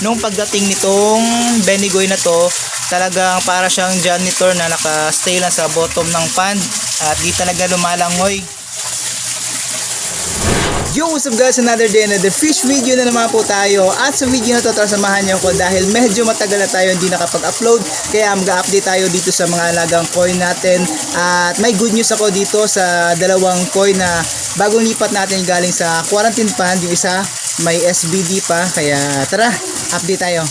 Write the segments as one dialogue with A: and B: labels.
A: nung pagdating nitong Benigoy na to, talagang para siyang janitor na naka-stay lang sa bottom ng pond at di talaga lumalangoy. Yo, what's up guys, another day, another fish video na naman po tayo. At sa video na to, samahan niyo ko dahil medyo matagal na tayo hindi nakapag-upload, kaya mag-update tayo dito sa mga alagang koi natin. At may good news ako dito sa dalawang koi na bagong lipat natin galing sa quarantine pond. Yung isa may SBD pa, kaya tara, update tayo.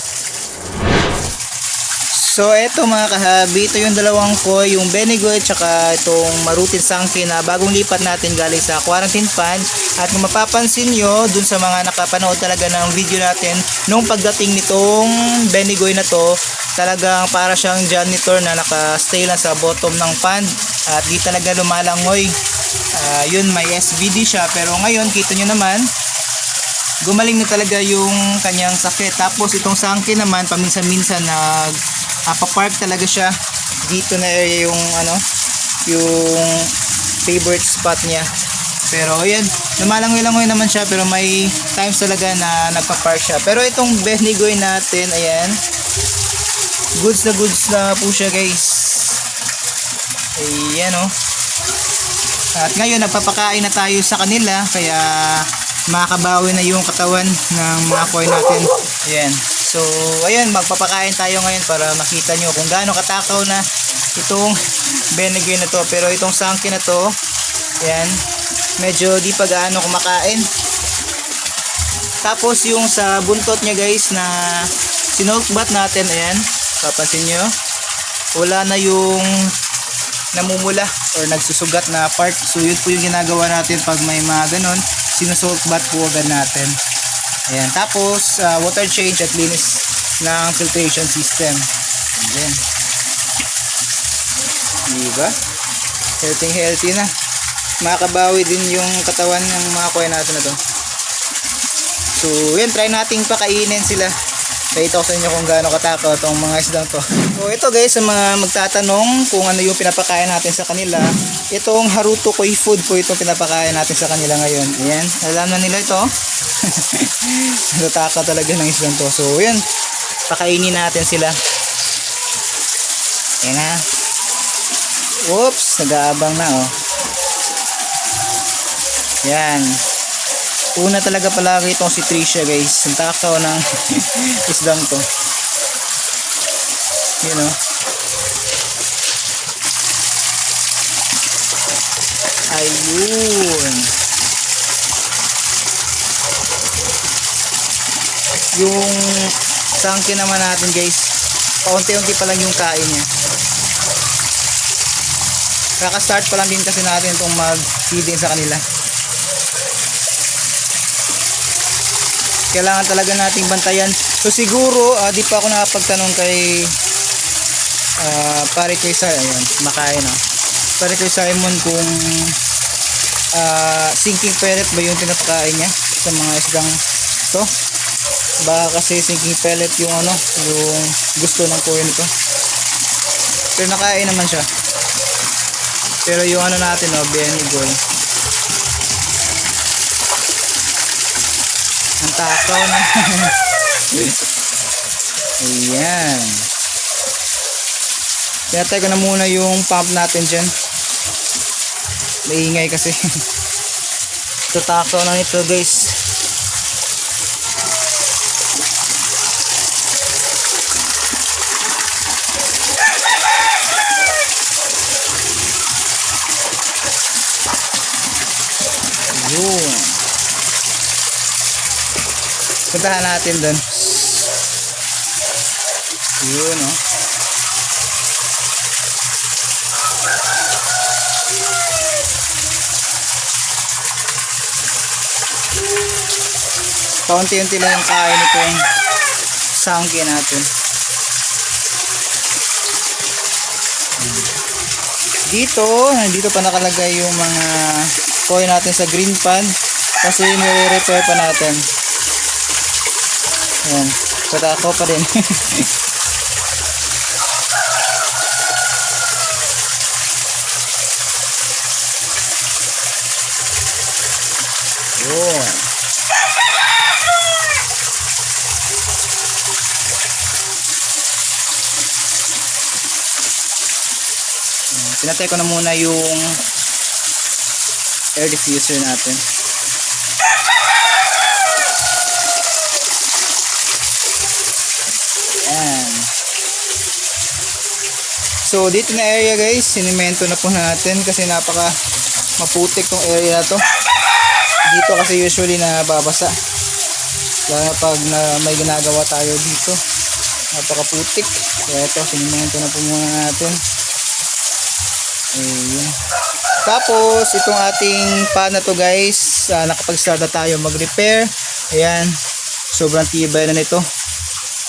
A: So eto mga kahabi, ito yung dalawang koi, yung Benigoy at saka itong Marutin Sangke na bagong lipat natin galing sa quarantine pond. At kung mapapansin nyo, dun sa mga nakapanood talaga ng video natin, nung pagdating nitong Benigoy na to, talagang para siyang janitor na naka-stay lang sa bottom ng pond at di talaga lumalangoy. Yun, may SBD siya, pero ngayon kita nyo naman, gumaling na talaga yung kanyang sakit. Tapos itong Sangke naman, paminsan-minsan papark talaga siya dito na area, yung yung favorite spot niya. Pero ayan, lumalangoy-langoy naman siya, pero may times talaga na nagpa-park siya. Pero itong Benigoy natin, ayan, goods na po siya guys. Ayan At ngayon nagpapakain na tayo sa kanila, kaya makabawi na yung katawan ng mga koi natin. Ayan. So ayan, magpapakain tayo ngayon para makita nyo kung gaano katakaw na itong Benigoy na to. Pero itong Sangke na to, ayan, medyo di pa gaano kumakain. Tapos yung sa buntot niya guys na sinulkbat natin, ayan, papansin nyo, wala na yung namumula or nagsusugat na part. So yun po yung ginagawa natin pag may mga ganon, sinusulkbat po agad natin. Ayan, tapos water change at linis ng filtration system. Ayan, diba? Healthy na. Makabawi din yung katawan ng mga koi natin na to. So yan, try nating pakainin sila. Pakita ko sa inyo kung gaano katakaw itong mga isdang to. So ito guys, sa mga magtatanong kung ano yung pinapakain natin sa kanila, itong Haruto Koi Food po itong pinapakain natin sa kanila ngayon. Ayan, alam na nila ito. Natakaw talaga ng isdang to. So yan, pakainin natin sila. Ayan na. Oops, nag-aabang na Yan. Una talaga palagi itong si Tricia guys. Ang takaw ng isdang to. Yun Ayun. Yung Sangke naman natin guys, paunti-unti pa lang yung kain niya. Kaka-start pa lang din kasi natin itong mag-feeding sa kanila. Kailangan talaga nating bantayan. So siguro di pa ako nakapagtanong kay pare ko isa, ayun, makain pare ko Simon kung sinking pellet ba yung pinapakain niya sa mga isdang to. Baka kasi sinking pellet yung yung gusto ng koi nito. Pero nakain naman siya. Pero yung natin Benigoy, ang takaw na. Ayan. Pinatay ko na muna yung pump natin dyan. Maingay kasi. Tatakaw na nito guys. Yun. Puntahan natin doon. Yun Paunti-unti lang yung kain nito yung Sangke natin. Dito pa nakalagay yung mga koi natin sa green pan kasi nire-repair pa natin. Ayan, patako pa din. Yun. pinatay ko na muna yung air diffuser natin. Ayan. So dito na area guys, sinimento na po natin kasi napaka maputik tong area na to. Dito kasi usually nababasa. Lalo pag may ginagawa tayo dito. Napakaputik. Kaya ito, sinimento na po muna natin. Ayan. Tapos itong ating pan na to guys, nakapag-start na tayo mag-repair. Ayan. Sobrang tibay na nito.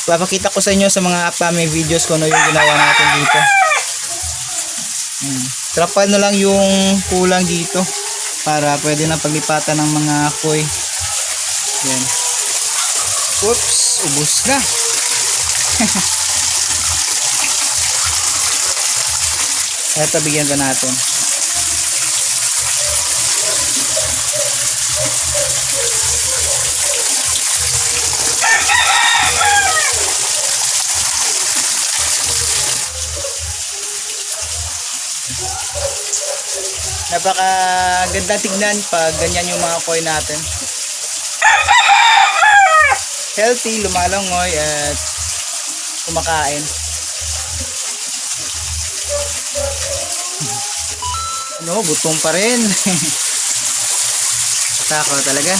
A: Papakita ko sa inyo sa mga upcoming videos kung ano yung ginawa natin dito. Trapal na lang yung kulang dito para pwede na paglipatan ng mga koi. Yan. Oops, ubos na. Eto, bigyan pa natin. Napaka ganda tignan pag ganyan yung mga koi natin. Healthy, lumalangoy at kumakain. Ano, butong pa rin. Tako talaga.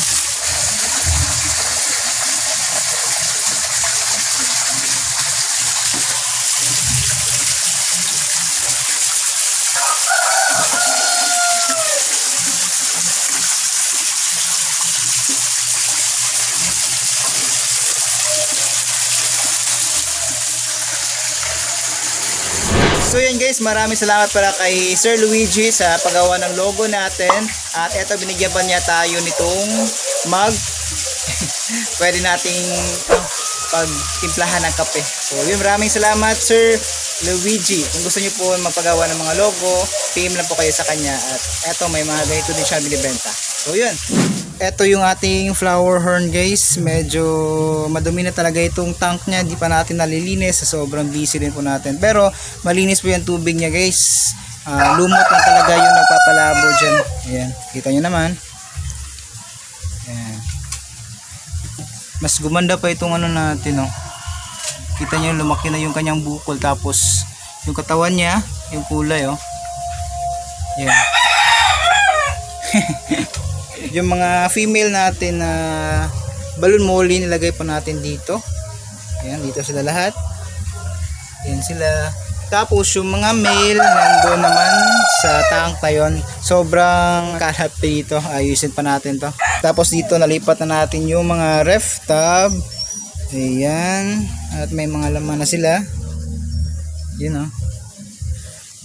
A: So yan guys, maraming salamat pala kay Sir Luigi sa paggawa ng logo natin. At eto, binigyan pa niya tayo nitong mug. Pwede nating pagtimplahan ng kape. So yun, maraming salamat Sir Luigi. Kung gusto niyo po magpagawa ng mga logo, PM lang po kayo sa kanya. At eto, may mga ganito din siya binibenta. So yun. Ito yung ating flower horn guys. Medyo madumi na talaga itong tank niya. Di pa natin nalilinis. Sobrang busy din po natin. Pero malinis po yung tubig niya guys. Lumot lang talaga yung nagpapalabo dyan. Ayan. Kita nyo naman. Ayan. Mas gumanda pa itong ano natin. Oh. Kita nyo lumaki na yung kanyang bukol. Tapos yung katawan niya, yung kulay. Oh. Ayan. Yung mga female natin na balloon molly, nilagay po natin dito. Ayan, dito sila lahat. Ayan sila. Tapos yung mga male nandoon naman sa tank na yun. Sobrang kalat dito. Ayusin pa natin to. Tapos dito nalipat na natin yung mga ref tub. Ayan. At may mga laman na sila. Yun oh.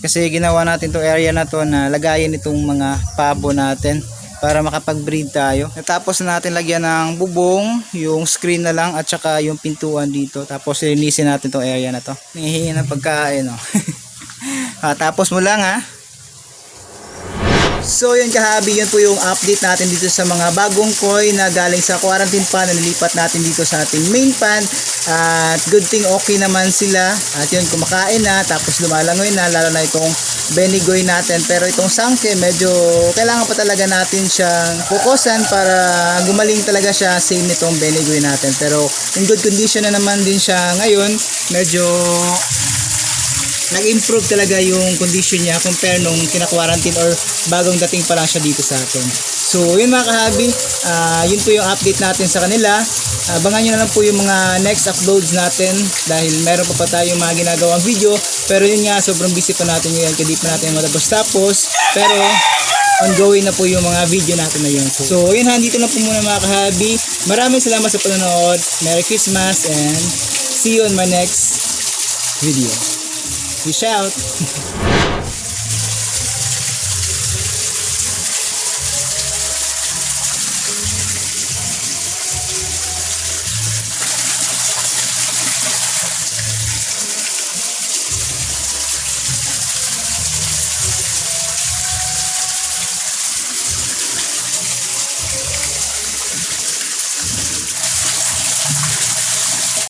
A: Kasi ginawa natin tong area na to na lagayin itong mga pabo natin para makapag-breed tayo. Tapos na natin lagyan ng bubong, yung screen na lang at saka yung pintuan dito. Tapos linisin natin tong area na to. Nangihingi ng pagkain, no. Tapos mo lang ha. So yun kahabi, yun po yung update natin dito sa mga bagong koi na galing sa quarantine pan na nilipat natin dito sa ating main pan. At good thing okay naman sila. At yun, kumakain na, tapos lumalangoy na, lalo na itong benigoy natin. Pero itong sangke, medyo kailangan pa talaga natin siyang fokusan para gumaling talaga siya, same nitong benigoy natin. Pero in good condition na naman din siya ngayon. Medyo nag-improve talaga yung condition niya compare nung kina-quarantine or bagong dating pa lang siya dito sa atin. So yun mga kahabi, yun po yung update natin sa kanila. Abangan nyo na lang po yung mga next uploads natin dahil meron pa tayong mga ginagawang video. Pero yun nga, sobrang busy pa natin ngayon kaya di pa natin matapos-tapos. Pero ongoing na po yung mga video natin na yun. So yun, dito na po muna mga kahabi. Maraming salamat sa panonood. Merry Christmas and see you on my next video. Peace out!